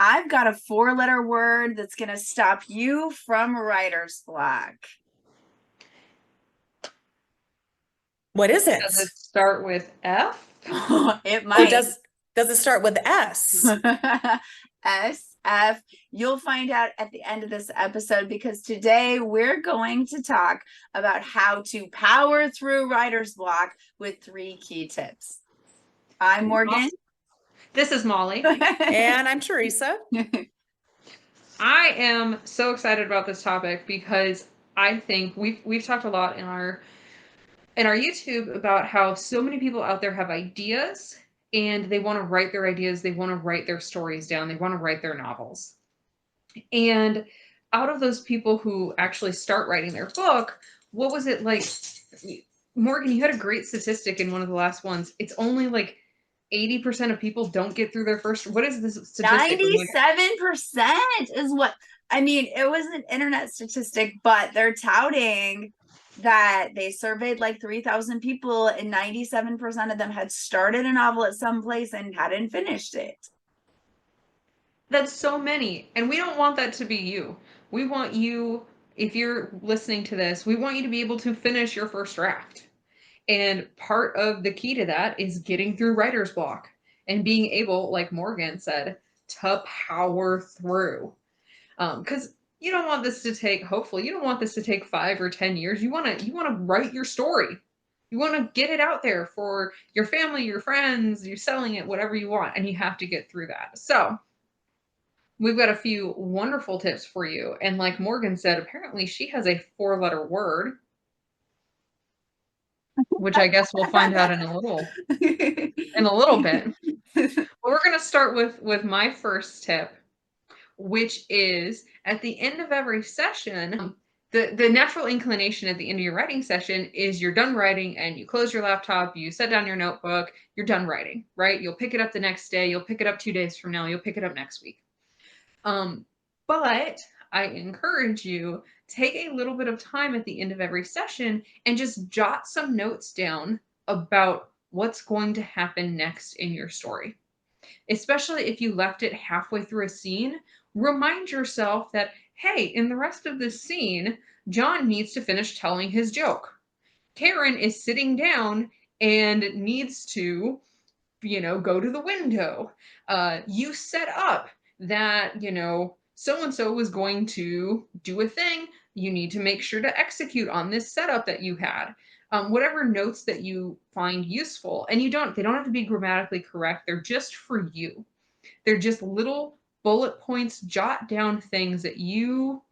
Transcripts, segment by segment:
I've got a 4-letter word that's going to stop you from writer's block. What is Does it? it start with F? It Or might. does it start with S? SF. You'll find out at the end of this episode, because today we're going to talk about how to power through writer's block with 3 key tips. I'm Morgan. Awesome. This is Molly. And I'm Teresa. I am so excited about this topic because I think we've talked a lot in our YouTube about how so many people out there have ideas and they want to write their ideas, they want to write their stories down, they want to write their novels. And out of those people who actually start writing their book, what was it like? Morgan, you had a great statistic in one of the last ones. It's only like 80% of people don't get through their first. What is this statistic? 97% is what I mean. It was an internet statistic, but they're touting that they surveyed like 3,000 people, and 97% of them had started a novel at some place and hadn't finished it. That's so many. And we don't want that to be you. We want you, if you're listening to this, we want you to be able to finish your first draft. And part of the key to that is getting through writer's block and being able, like Morgan said, to power through. Because you don't want this to take, hopefully, you don't want this to take 5 or 10 years. You want to write your story. You want to get it out there for your family, your friends, you're selling it, whatever you want, and you have to get through that. So we've got a few wonderful tips for you. And like Morgan said, apparently she has a 4-letter word, which I guess we'll find out in a little bit. But we're going to start with my first tip, which is at the end of every session, the natural inclination at the end of your writing session is you're done writing and you close your laptop, you set down your notebook, you're done writing, right? You'll pick it up the next day, you'll pick it up 2 days from now, you'll pick it up next week. But I encourage you, take a little bit of time at the end of every session and just jot some notes down about what's going to happen next in your story. Especially if you left it halfway through a scene, remind yourself that, hey, in the rest of this scene, John needs to finish telling his joke. Karen is sitting down and needs to, go to the window. You set up that, so and so was going to do a thing. You need to make sure to execute on this setup that you had. Whatever notes that you find useful, and they don't have to be grammatically correct. They're just for you. They're just little bullet points. Jot down things that you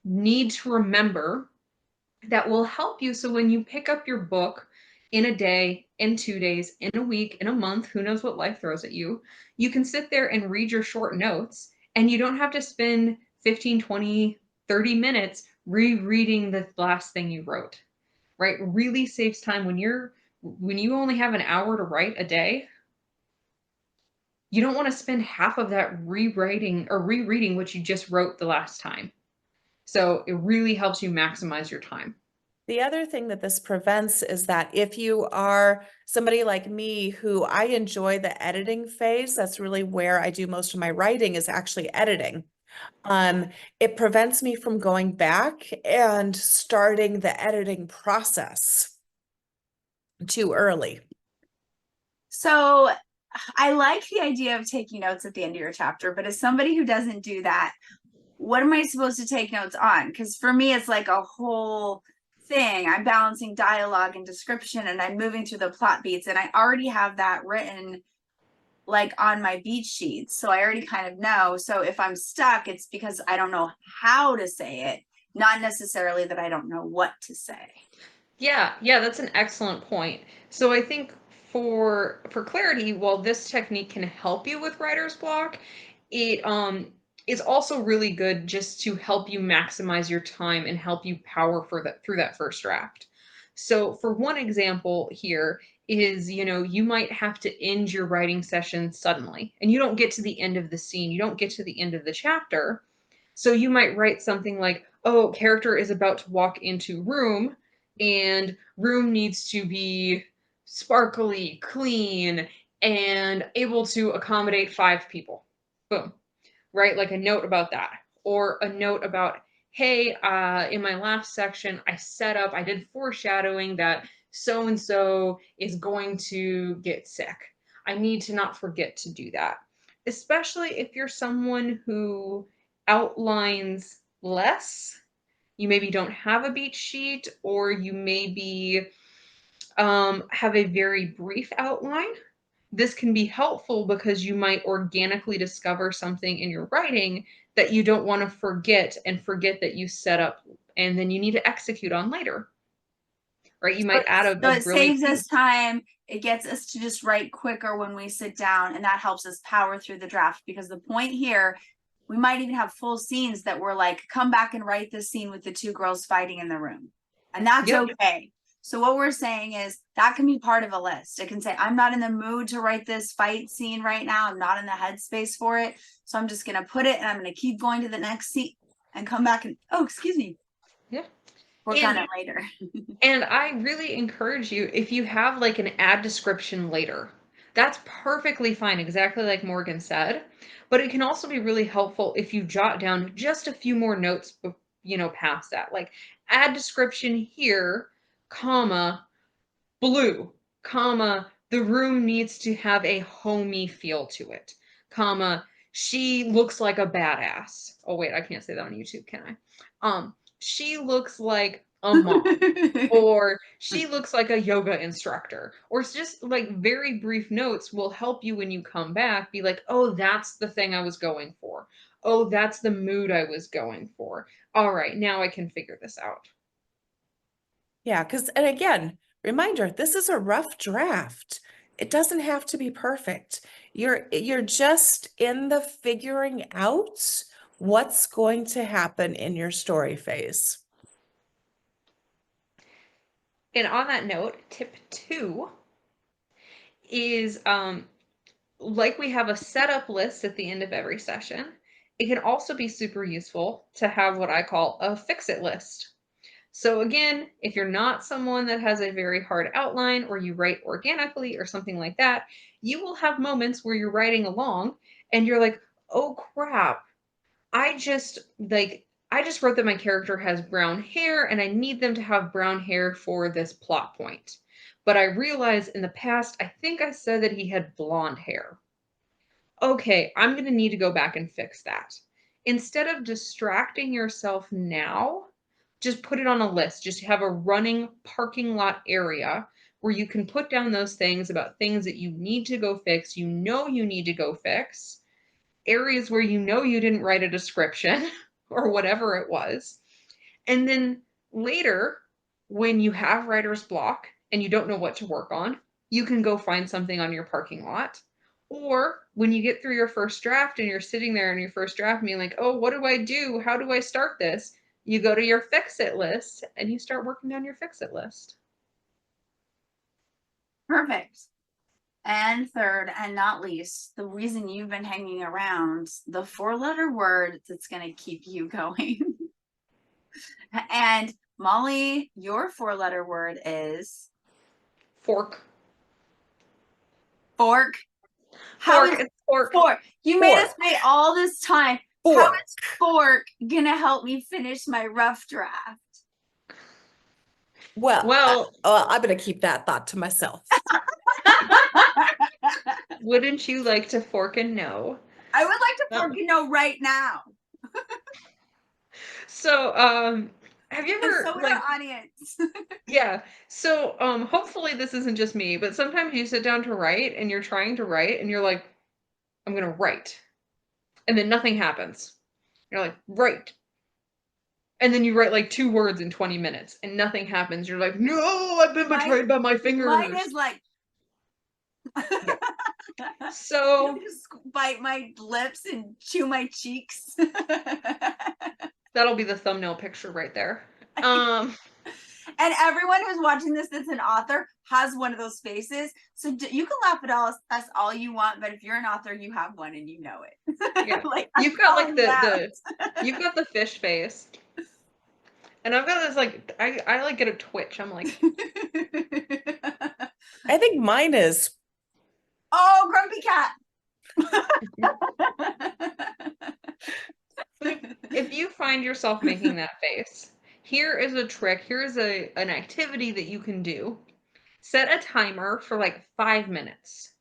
need to remember that will help you. So when you pick up your book in a day, in 2 days, in a week, in a month, who knows what life throws at you, you can sit there and read your short notes and you don't have to spend 15, 20, 30 minutes rereading the last thing you wrote, right? Really saves time when you only have an hour to write a day. You don't want to spend half of that rewriting or rereading what you just wrote the last time. So it really helps you maximize your time. The other thing that this prevents is that if you are somebody like me who I enjoy the editing phase, that's really where I do most of my writing, is actually editing. It prevents me from going back and starting the editing process too early. So I like the idea of taking notes at the end of your chapter, but as somebody who doesn't do that, what am I supposed to take notes on? Because for me, it's like a whole thing. I'm balancing dialogue and description, and I'm moving through the plot beats, and I already have that written like on my beat sheets. So I already kind of know. So if I'm stuck, it's because I don't know how to say it, not necessarily that I don't know what to say. Yeah, that's an excellent point. So I think for clarity, while this technique can help you with writer's block, it is also really good just to help you maximize your time and help you power through that first draft. So for one example here is, you might have to end your writing session suddenly and you don't get to the end of the scene, you don't get to the end of the chapter. So you might write something like, oh, character is about to walk into room and room needs to be sparkly, clean, and able to accommodate 5 people. Boom. right? Like a note about that, or a note about, hey, in my last section, I did foreshadowing that so and so is going to get sick. I need to not forget to do that, especially if you're someone who outlines less. You maybe don't have a beat sheet, or you maybe have a very brief outline. This can be helpful because you might organically discover something in your writing that you don't want to forget that you set up and then you need to execute on later, right? You might add So a it brilliant saves us piece. time. It gets us to just write quicker when we sit down, and that helps us power through the draft, because the point here, we might even have full scenes that we're like, come back and write this scene with the two girls fighting in the room. And that's Yep. okay. So what we're saying is that can be part of a list. It can say, I'm not in the mood to write this fight scene right now. I'm not in the headspace for it. So I'm just going to put it, and I'm going to keep going to the next scene and come back and, oh, excuse me. Yeah. Work on it later. And I really encourage you, if you have like an ad description later, that's perfectly fine, exactly like Morgan said. But it can also be really helpful if you jot down just a few more notes, past that. Like ad description here, comma, blue, comma, the room needs to have a homey feel to it, comma, she looks like a badass. Oh wait, I can't say that on YouTube, can I? She looks like a mom, or she looks like a yoga instructor, or it's just like very brief notes will help you when you come back be like, oh, that's the thing I was going for. Oh, that's the mood I was going for. All right, now I can figure this out. Yeah, and again, reminder, this is a rough draft. It doesn't have to be perfect. You're just in the figuring out what's going to happen in your story phase. And on that note, tip 2 is like we have a setup list at the end of every session, it can also be super useful to have what I call a fix it list. So again, if you're not someone that has a very hard outline, or you write organically or something like that, you will have moments where you're writing along and you're like, oh crap, I just wrote that my character has brown hair and I need them to have brown hair for this plot point. But I realized in the past, I think I said that he had blonde hair. Okay, I'm going to need to go back and fix that. Instead of distracting yourself now, just put it on a list. Just have a running parking lot area where you can put down those things about things that you need to go fix, you need to go fix, areas where you didn't write a description or whatever it was. And then later, when you have writer's block and you don't know what to work on, you can go find something on your parking lot. Or when you get through your first draft and you're sitting there in your first draft being like, oh, what do I do? How do I start this? You go to your fix it list and you start working on your fix it list. Perfect. And third, and not least, the reason you've been hanging around, the 4-letter word that's going to keep you going. And Molly, your 4-letter word is Fork. fork. How is It's fork. fork? You made us Fork. wait all this time. How Fork. is fork gonna help me finish my rough draft? Well, I'm going to keep that thought to myself. Wouldn't you like to fork and know? I would like to fork and know right now. So, have you And ever so would our audience. yeah. So, hopefully this isn't just me, but sometimes you sit down to write and you're trying to write and you're like, I'm gonna write. And then nothing happens. You're like, write. And then you write like 2 words in 20 minutes and nothing happens. You're like, no, I've been betrayed by my fingers. Mine is like Yep. So just bite my lips and chew my cheeks. that'll be the thumbnail picture right there. And everyone who's watching this that's an author has one of those faces. So you can laugh at us all you want, but if you're an author, you have one and you know it. Yeah. Like, You've got like you've got the fish face. And I've got this like I like get a twitch. I'm like I think mine is oh, grumpy cat. you find yourself making that face, here is a trick. Here is an activity that you can do. Set a timer for like 5 minutes.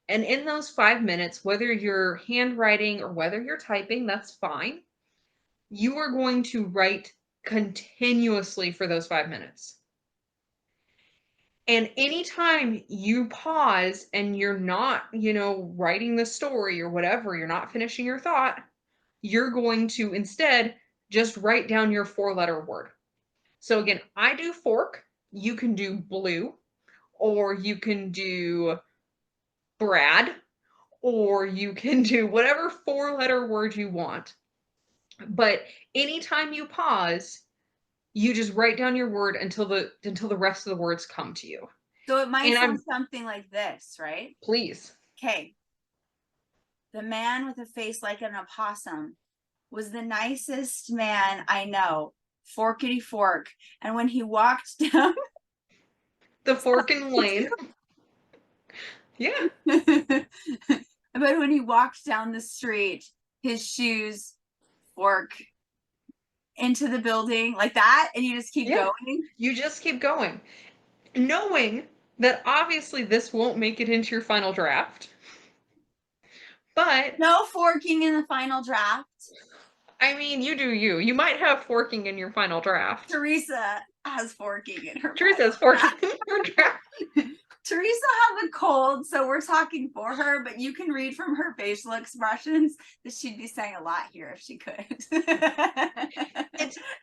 And in those 5 minutes, whether you're handwriting or whether you're typing, that's fine. You are going to write continuously for those 5 minutes. And anytime you pause and you're not, writing the story or whatever, you're not finishing your thought, you're going to instead just write down your 4-letter word. So again, I do fork, you can do blue, or you can do Brad, or you can do whatever 4-letter word you want. But anytime you pause, you just write down your word until the rest of the words come to you. So it might And sound something like this, right? Please. Okay. The man with a face like an opossum was the nicest man I know. Forkety fork. And when he walked down The fork in the lane. Yeah. but when he walked down the street, his shoes fork into the building like that, and you just keep going. You just keep going, knowing that obviously this won't make it into your final draft. But no forking in the final draft. I mean, you do you. You might have forking in your final draft. Teresa has forking in her. Teresa has forking in her draft. Teresa has a cold, so we're talking for her, but you can read from her facial expressions that she'd be saying a lot here if she could.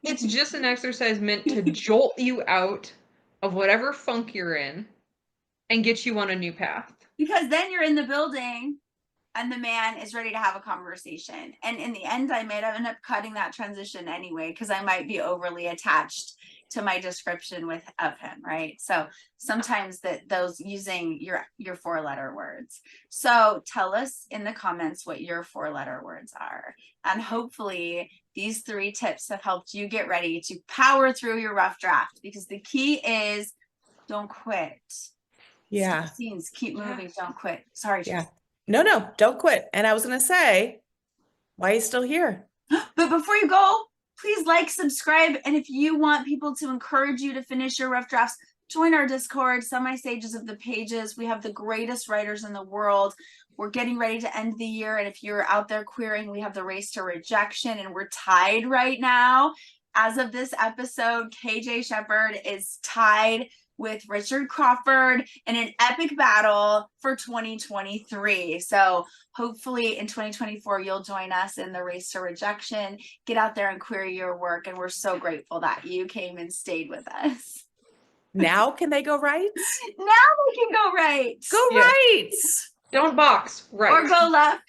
It's just an exercise meant to jolt you out of whatever funk you're in and get you on a new path. Because then you're in the building and the man is ready to have a conversation. And in the end, I might end up cutting that transition anyway, because I might be overly attached to my description of him, right? So sometimes those using your 4-letter words. So tell us in the comments what your 4-letter words are. And hopefully these 3 tips have helped you get ready to power through your rough draft, because the key is don't quit. Yeah. Scenes, keep moving, don't quit. Sorry. Yeah. No, don't quit. And I was going to say, why are you still here? But before you go, please like, subscribe. And if you want people to encourage you to finish your rough drafts, join our Discord, Semi-Sages of the Pages. We have the greatest writers in the world. We're getting ready to end the year. And if you're out there querying, we have the Race to Rejection, and we're tied right now. As of this episode, KJ Shepard is tied with Richard Crawford in an epic battle for 2023. So hopefully in 2024, you'll join us in the Race to Rejection. Get out there and query your work. And we're so grateful that you came and stayed with us. Now can they go right? Now we can go right. Go right. Don't box, right. Or go left.